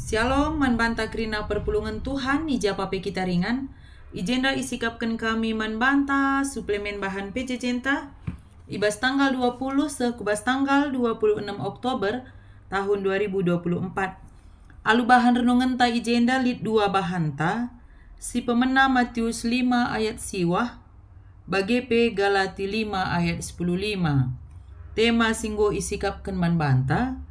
Shalom, manbanta krina perpulungan Tuhan, ija pape kita ringan. Ijenda isikapkan kami manbanta suplemen bahan PC Cinta. Ibas tanggal 20 sekubas tanggal 26 Oktober tahun 2024. Alu bahan renungan ta ijenda lid 2 bahanta. Si pemena Matius 5 ayat siwah. Bagepe Galati 5 ayat 10:5. Tema singgo isikapkan manbanta.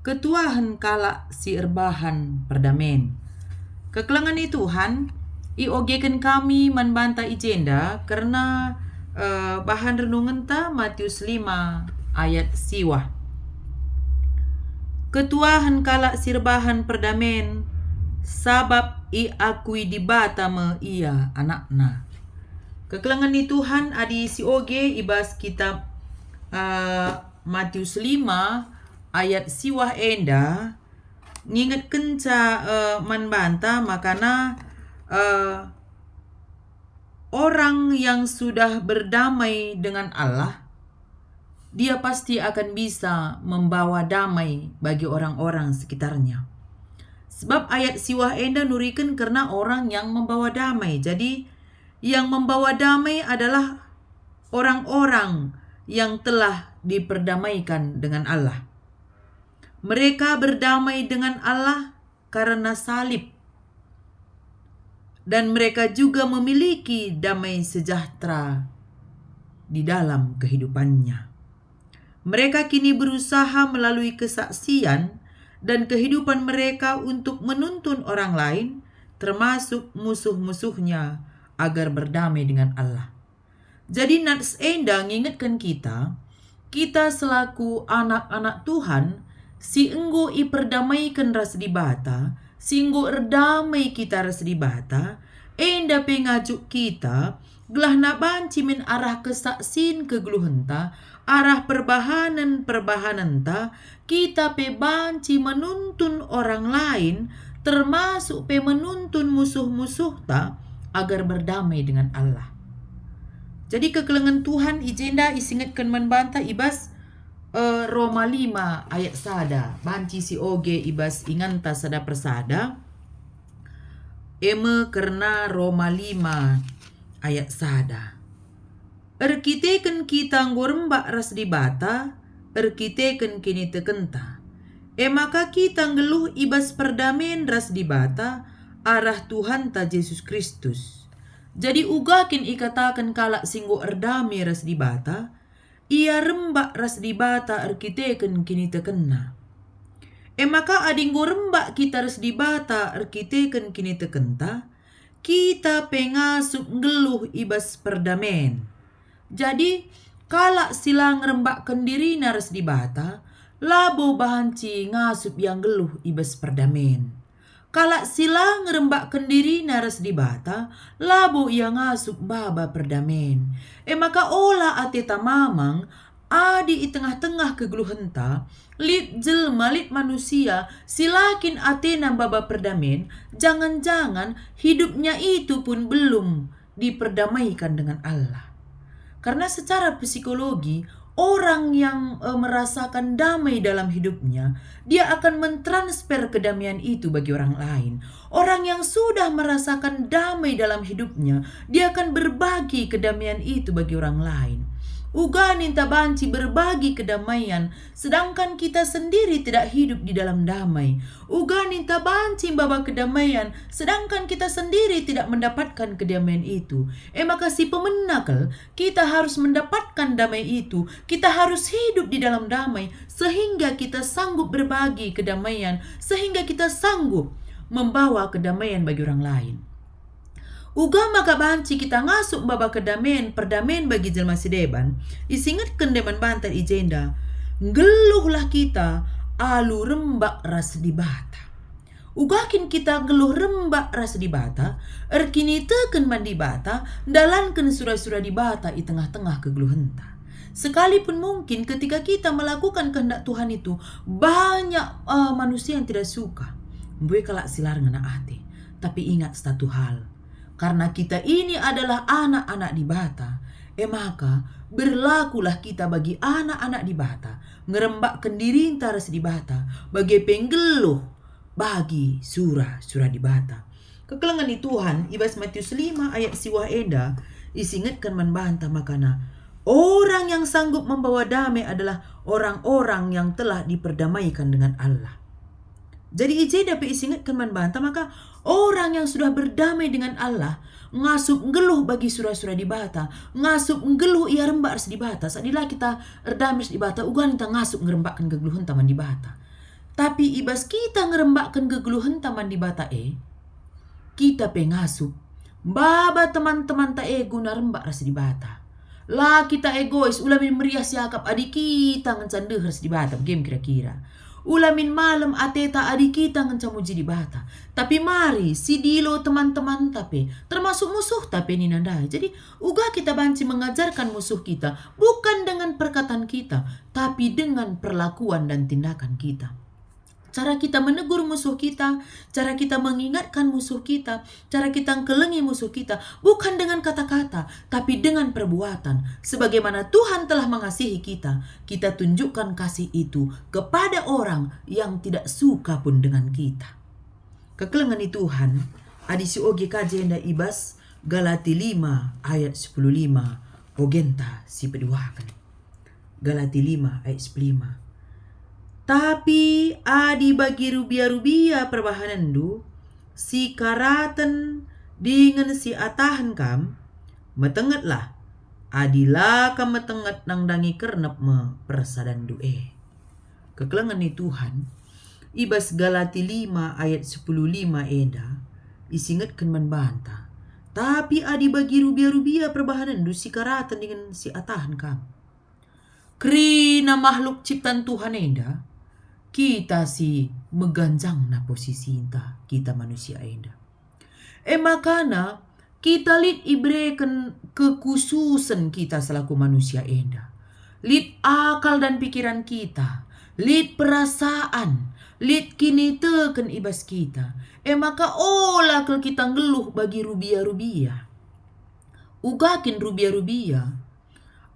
Ketuahan kala si erbahan perdamen. Kekelangan ni Tuhan, iogekan kami manbanta ijenda karena bahan renungan ta Matius 5 ayat siwah. Ketuahan kala si erbahan perdamen, sabab akui dibata me ia anakna. Kekelangan ni Tuhan adi si oge ibas kitab Matius 5 ayat siwah enda nginget kenca manbanta makana orang yang sudah berdamai dengan Allah, dia pasti akan bisa membawa damai bagi orang-orang sekitarnya. Sebab ayat siwah enda nurikan karena orang yang membawa damai. Jadi yang membawa damai adalah orang-orang yang telah diperdamaikan dengan Allah. Mereka berdamai dengan Allah karena salib. Dan mereka juga memiliki damai sejahtera di dalam kehidupannya. Mereka kini berusaha melalui kesaksian dan kehidupan mereka untuk menuntun orang lain, termasuk musuh-musuhnya, agar berdamai dengan Allah. Jadi nats enda ngingetkan kita selaku anak-anak Tuhan, si enggo iperdamaikan ras di bata, si enggo erdamai kita ras di bata, enda pengajuk kita, gelah na banci min arah kesaksin kegeluhenta, arah perbahanan ta, kita pe banci menuntun orang lain, termasuk pe menuntun musuh-musuh ta, agar berdamai dengan Allah. Jadi kekelengan Tuhan ijenda isingatkan manbanta ibas Roma 5 ayat sada. Banci si oge ibas inganta sada persada. Eme karena Roma 5 ayat sada. Erkiteken kita ngorembak ras di bata, erkiteken kini tekenta. Maka kita ngeluh ibas perdamen ras di bata, arah Tuhan ta Yesus Kristus. Jadi ugakin ikatakan kalak singgo erdame ras di bata, ia rembak ras di bata erkiteken kini tekena. Maka adinggo rembak kita ras di bata erkiteken kini tekenta, kita pengasup ngeluh ibas perdamen. Jadi kalak silang rembak kendiri naras di bata, labo bahanci ngasup yang geluh ibas perdamen. Kalak sila ngerembak kendiri naras di bata, labo ia ngasup baba perdamen. Maka ola ateta mamang, adi i tengah-tengah kegeluhenta, lit jelma lit manusia, silakin atena baba perdamen, jangan-jangan hidupnya itu pun belum diperdamaikan dengan Allah. Karena secara psikologi, orang yang merasakan damai dalam hidupnya, dia akan mentransfer kedamaian itu bagi orang lain. Orang yang sudah merasakan damai dalam hidupnya, dia akan berbagi kedamaian itu bagi orang lain. Uganin tabanci berbagi kedamaian, sedangkan kita sendiri tidak hidup di dalam damai. Uganin tabanci baba kedamaian, sedangkan kita sendiri tidak mendapatkan kedamaian itu. Maka si pemenakal, kita harus mendapatkan damai itu. Kita harus hidup di dalam damai, sehingga kita sanggup berbagi kedamaian, sehingga kita sanggup membawa kedamaian bagi orang lain. Uga maka banci kita ngasup baba kedamaian perdamen bagi jelma sideban, isingatkan deman bantar ijenda, geluhlah kita alu rembak ras di bata. Ugakin kita geluh rembak ras di bata, erkini teken mandi bata, dalankan surah-surah di bata i tengah-tengah kegeluhenta. Sekalipun mungkin ketika kita melakukan kehendak Tuhan itu, banyak manusia yang tidak suka. Mbue kalak silar ngena ate. Tapi ingat satu hal, karena kita ini adalah anak-anak di bata, maka berlakulah kita bagi anak-anak di bata, ngerembak kendiri taras di bata, bagi penggeluh bagi surah di bata. Kekelengan di Tuhan, ibas Matius 5 ayat siwah enda, isingatkan membantah makana. Orang yang sanggup membawa damai adalah orang-orang yang telah diperdamaikan dengan Allah. Jadi ije dapat isingatkan membantah maka orang yang sudah berdamai dengan Allah ngasup ngeluh bagi surah-surah di bata, ngasup ngeluh ia rembak di bata. Sadilah kita erdamai di bata, ugan kita ngasup ngerembakkan kegeluhan taman di bata. Tapi ibas kita ngerembakkan kegeluhan taman di bata kita pengasup baba teman-teman ta guna rembak ras di bata. Lah kita egois ulamin merias yakap adik kita ngencandeh ras di bata game kira-kira. Ulamin malam ateta adik kita ngencamuji di bata. Tapi mari si dilo teman-teman tapi termasuk musuh tapi ninandai. Jadi uga kita banci mengajarkan musuh kita bukan dengan perkataan kita tapi dengan perlakuan dan tindakan kita. Cara kita menegur musuh kita, cara kita mengingatkan musuh kita, cara kita kelengi musuh kita, bukan dengan kata-kata, tapi dengan perbuatan. Sebagaimana Tuhan telah mengasihi kita, kita tunjukkan kasih itu kepada orang yang tidak suka pun dengan kita. Kekelengan di Tuhan, adisi oge kajenda ibas, Galati 5 ayat 15, ogenta si peduakan. Galati 5 ayat 15. Tapi adi bagi rubia-rubia perbahanan du, si karaten dengan si atahan kam, metengetlah, adilah kam metenget nang dangi kernep me persadan du Kekelengan ni Tuhan, ibas Galati 5 ayat 15 enda, isingatkan membantah. Tapi adi bagi rubia-rubia perbahanan du, si karaten dengan si atahan kam. Krina makhluk ciptaan Tuhan enda, kita si meganjang na posisi inta kita manusia enda. Makana kita lid ibreken kekhususan kita selaku manusia enda. Lid akal dan pikiran kita, lid perasaan, lid kini teken ibas kita. Maka olah kel kita ngeluh bagi rubia-rubia. Ugakin rubia-rubia.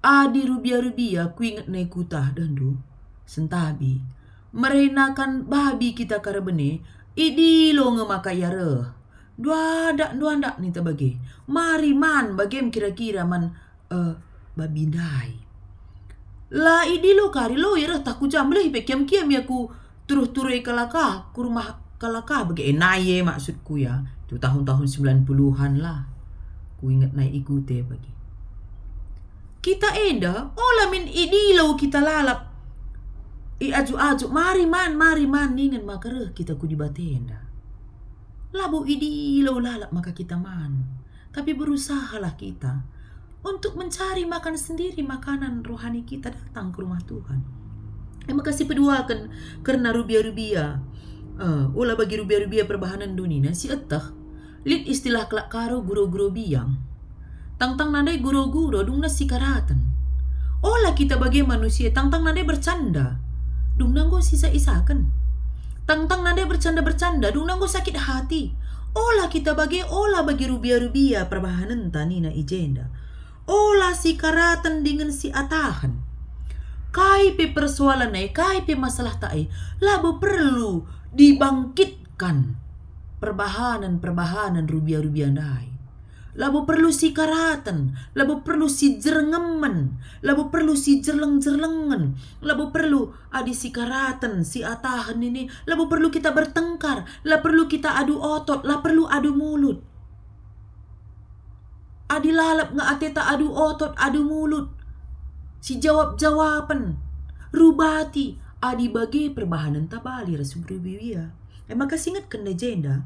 Adi rubia-rubia kuingat na ikutah dandu sentabi. Merenakan babi kita karabene idi lo ngemaka yare dua ndak ni tabagi mari man bagem kira-kira man babindai la idi lo kari lo yare taku jam leh pe kiam ya ku tureh kalaka ku rumah kalaka bagi enaye maksudku ya itu tahun-tahun 90-an lah ku ingat naik ikute bagi kita enda ola min idi lo kita lalap aju mari man ningan makareh kita ku di batenda. Labu idi lo lalap maka kita man. Tapi berusahalah kita untuk mencari makan sendiri makanan rohani kita datang ke rumah Tuhan. Makasih peduakan karena rubia-rubia. Ulah bagi rubia-rubia perbahanan dunia si etah. Lid istilah kelak karo guru-guru biang. Tang-tang nadai guru-guru dung nasi karatan. Olah kita bagi manusia tang-tang nadai bercanda. Dung nanggo sisa-isakan. Tang-tang nade bercanda-bercanda, dung nanggo sakit hati. Olah kita bagi rubia-rubia perbahanan tanina ijenda. Olah si karatan dengan si atahan. Kai pe persoalan kai pe masalah tai, labu perlu dibangkitkan perbahanan rubia-rubia nai. Labu perlu si karatan, labu perlu si jerengemen, labu perlu si jerleng-jerlengen, labu perlu adi si karatan, si atahan ini, labu perlu kita bertengkar, lah perlu kita adu otot, lah perlu adu mulut. Adi lalap nga ateta adu otot, adu mulut. Si jawab-jawaban, rubati, adi bagi perbahanan tabali rasum rubia. Maka singat kan legenda.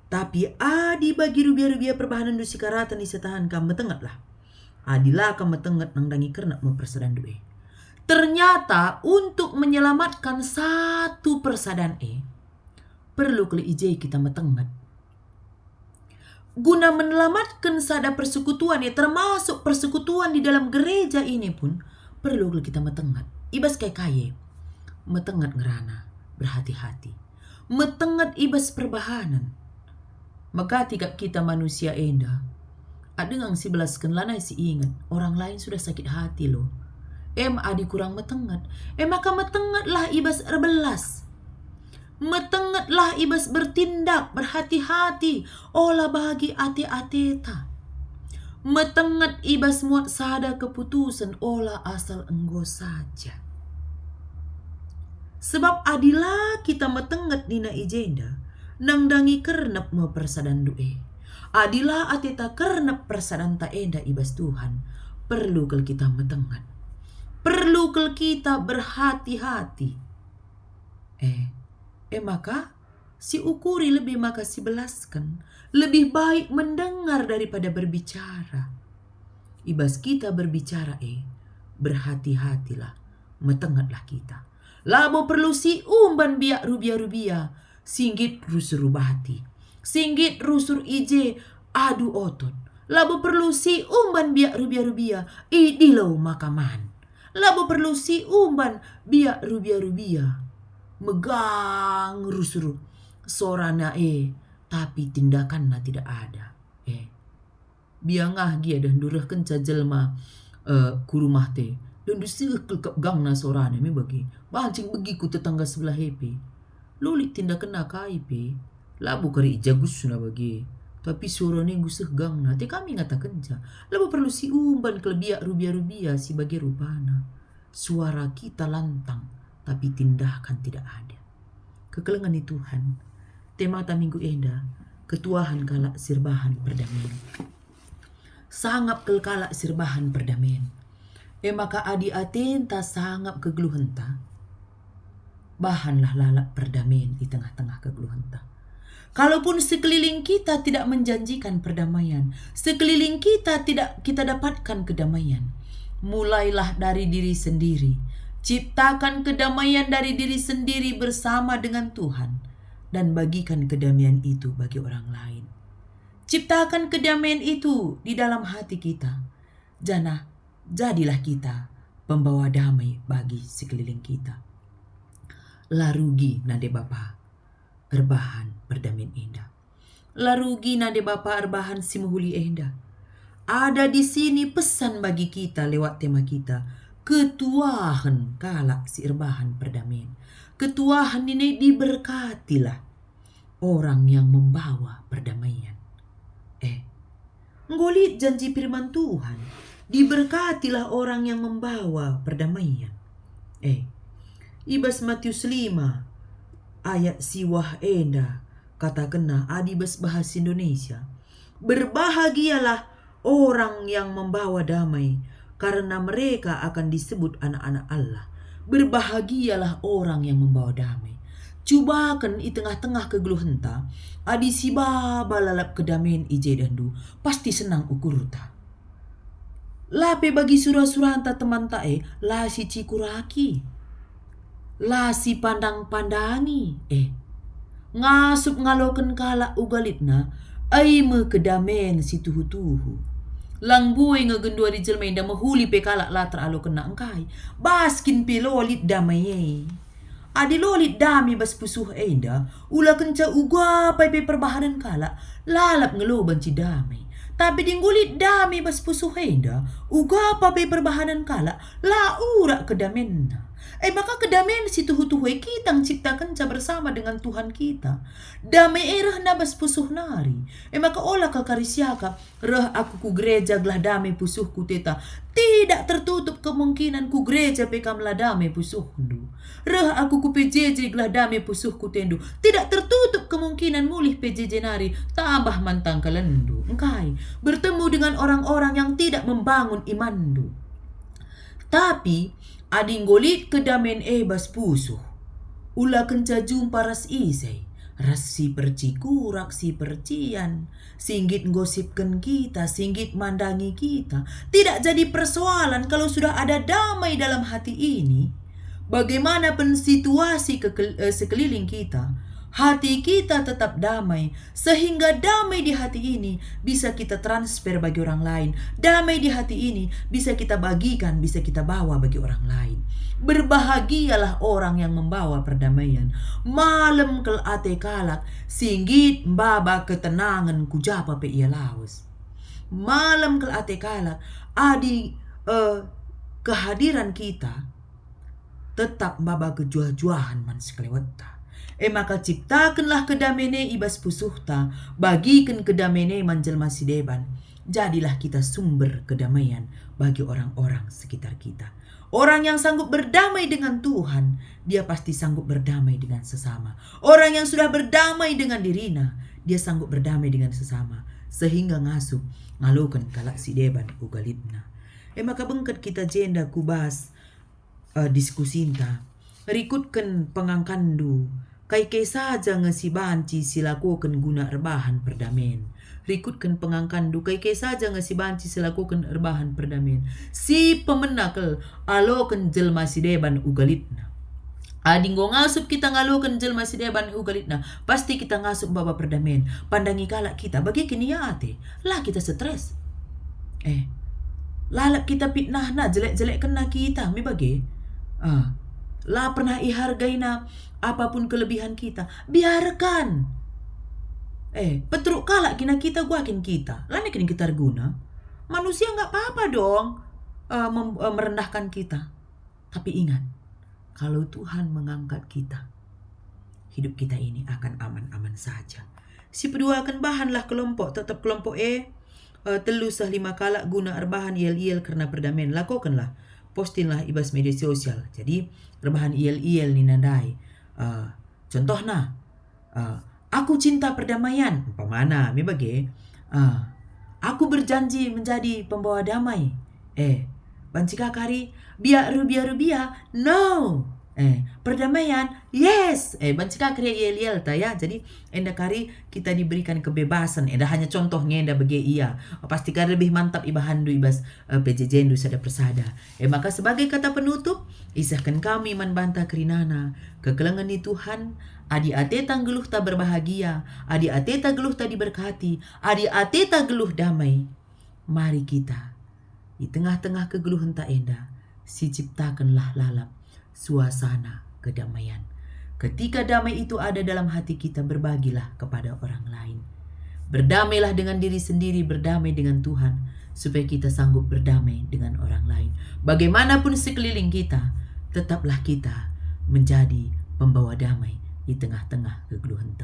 Tapi adi bagi rubia-rubia perbahanan du sikaratan di setahan kam metengat lah. Adilah kam metengat nang dangi kernak mempersadan du Ternyata untuk menyelamatkan satu persadan perlu kali ijai kita metengat. Guna menyelamatkan sada persekutuan termasuk persekutuan di dalam gereja ini pun perlu kali kita metengat. Ibas kaye metengat ngerana berhati-hati. Metengat ibas perbahanan. Maka tika kita manusia enda, ada ngang si belaskan lanai si ingat, orang lain sudah sakit hati loh. Adi kurang metengat, maka metengatlah ibas erbelas. Metengetlah ibas bertindak berhati-hati, olah bagi ate-ateta. Metenget ibas muat sada keputusan, olah asal enggo saja. Sebab adilah kita metenget nina ijenda, nang dangi kernep me persadan due. Adilah ateta kernep persadan ta enda ibas Tuhan, perlu kel kita metenget. Perlu kel kita berhati-hati. Maka si ukuri lebih maka si belaskan. Lebih baik mendengar daripada berbicara. Ibas kita berbicara berhati-hatilah, metengetlah kita. Labo perlu si umban biak rubia-rubia, singgit rusur rubati. Singgit rusur ije adu otot. Labo perlu si umban biak rubia-rubia, idilau makaman. Labo perlu si umban biak rubia-rubia, megang rusur sorana tapi tindakanna tidak ada. Biangah dia dan durah kenca jelma kurumah te. Dan disekel ke gangna sorana me bagi. Bancing begiku tetangga sebelah hepe. Lulit tindakan KIP. Labu kari jagus na bagi. Tapi sorane guseh gangna te kami ngata kenca. Labu perlu si umban kelebiak rubia-rubia si bagi rupana. Suara kita lantang tapi tindakan tidak ada. Kekelengan Tuhan. Tema minggu enda, ketuahan kalak sirbahan perdamaian. Sangap kalak sirbahan perdamaian. Maka adi atenta sangap kegeluhenta. Bahanlah lalak perdamaian di tengah-tengah kegeluhenta. Kalaupun sekeliling kita tidak menjanjikan perdamaian, sekeliling kita tidak kita dapatkan kedamaian, mulailah dari diri sendiri. Ciptakan kedamaian dari diri sendiri bersama dengan Tuhan dan bagikan kedamaian itu bagi orang lain. Ciptakan kedamaian itu di dalam hati kita. Jadilah kita pembawa damai bagi sekeliling kita. Larugi nade Bapa, erbahan perdamaian indah. Larugi nade Bapa erbahan simuhuli indah. Ada di sini pesan bagi kita lewat tema kita. Ketuahan kalak si erbahan perdamaian. Ketuahan ini diberkatilah orang yang membawa perdamaian. Ngolit janji firman Tuhan. Diberkatilah orang yang membawa perdamaian. Ibas Matius 5 ayat siwah enda kata kena adibas bahasa Indonesia. Berbahagialah orang yang membawa damai, karena mereka akan disebut anak-anak Allah. Berbahagialah orang yang membawa damai. Cubakan di tengah-tengah kegeluhenta, adi si baba lalap kedamaian ije dandu, pasti senang ukurta. Lape bagi surah-surah teman tae, la si cikuraki, la si pandang-pandangi, ngasup ngaloken kala ugalitna, ai me kedamaian si tuhu-tuhu. Lang buay nga gendua di jelmay da mahuli pe kalak latra alo kena engkai. Baskin pe lolit damay Adi lolit dami bas pusuh enda. Ula kenca ugwa pay pe perbahanan kalak. Lalap ngeloban ci damay. Tapi dinggulit dami bas pusuh enda. Ugwa pa pe perbahanan kalak. La ura kedamenna. Maka kedamaian si tuhu-tuhu kita ciptakan bersama dengan Tuhan kita. Damai erah nabas pusuh nari. Maka olah kalkarisiaka, reh aku ku gereja glah damai pusuhku teta. Tidak tertutup kemungkinan ku gereja pekamlah damai pusuhku. Reh aku ku PJJ glah damai pusuhku tendu. Tidak tertutup kemungkinan mulih PJJ nari tambah mantang kalendu. Engkai bertemu dengan orang-orang yang tidak membangun imandu. Tapi ading golit kedamaian bas pusuh. Ula kenca jumpa ras isay. Ras si percikurak si percian. Singgit ngosipkan kita, singgit mandangi kita. Tidak jadi persoalan kalau sudah ada damai dalam hati ini. Bagaimanapun situasi sekeliling kita, hati kita tetap damai, sehingga damai di hati ini bisa kita transfer bagi orang lain. Damai di hati ini bisa kita bagikan, bisa kita bawa bagi orang lain. Berbahagialah orang yang membawa perdamaian. Malam kel ate kalak, singgit mbaba ketenangan kujapa pe ia lawas. Malam kel ate kalak, adi kehadiran kita tetap mbaba kejuah-juahan man sekelewata. Maka ciptakanlah kedamene ibas pusuhta, bagikan kedamene manjelma sideban. Jadilah kita sumber kedamaian bagi orang-orang sekitar kita. Orang yang sanggup berdamai dengan Tuhan, dia pasti sanggup berdamai dengan sesama. Orang yang sudah berdamai dengan dirinya, dia sanggup berdamai dengan sesama. Sehingga ngasup ngalukan kalak sideban ugalitna. Maka bengket kita jenda kubas diskusinta. Rikutkan pengangkandu. Kai saja ngesibanci silakukan guna erbahan perdamaian. Rikutkan pengangkandu kai saja ngesibanci silakukan erbahan perdamaian. Si pemenakel alokan jelma sideban ugalitna. Adinggo ngasup kita ngalokan jelma sideban ugalitna. Pasti kita ngasup baba perdamaian. Pandangi kalak kita bagi kini ate. Lah kita stres. Lalap kita fitnah na jelek-jelek kena kita. Mi bagi. Lah pernah ihargai na apapun kelebihan kita. Biarkan. Petruk kalak kina kita guakin kita. Lah kini kita guna. Manusia nggak apa-apa dong merendahkan kita. Tapi ingat, kalau Tuhan mengangkat kita, hidup kita ini akan aman-aman saja. Si pedua akan bahanlah kelompok, tetap kelompok telu sah 5 kalak guna erbahan iel-iel karena perdamaian. Lakukanlah, postinlah ibas media sosial. Jadi rebahan iel-iel ni nandai. Contohnya, aku cinta perdamaian. Umpamana, mi bagi. Aku berjanji menjadi pembawa damai. Bancika kari, biar. No. Perdamaian, yes. Bancika kari iel ta ya. Jadi enda kari kita diberikan kebebasan. Enda hanya contohnya enda bagi iya. Pastikan lebih mantap ibahandu ibas PJJ sada persada. Maka sebagai kata penutup, isahkan kami manbanta kerinana. Kekelengan di Tuhan, adi ateta geluh tak berbahagia, adi ateta geluh tak diberkati, adi ateta geluh damai. Mari kita di tengah-tengah kegeluhan tak enda, si ciptakanlah lalap suasana kedamaian. Ketika damai itu ada dalam hati kita, berbagilah kepada orang lain. Berdamailah dengan diri sendiri, berdamai dengan Tuhan, supaya kita sanggup berdamai dengan orang lain. Bagaimanapun sekeliling kita, tetaplah kita menjadi pembawa damai di tengah-tengah kegeluhan.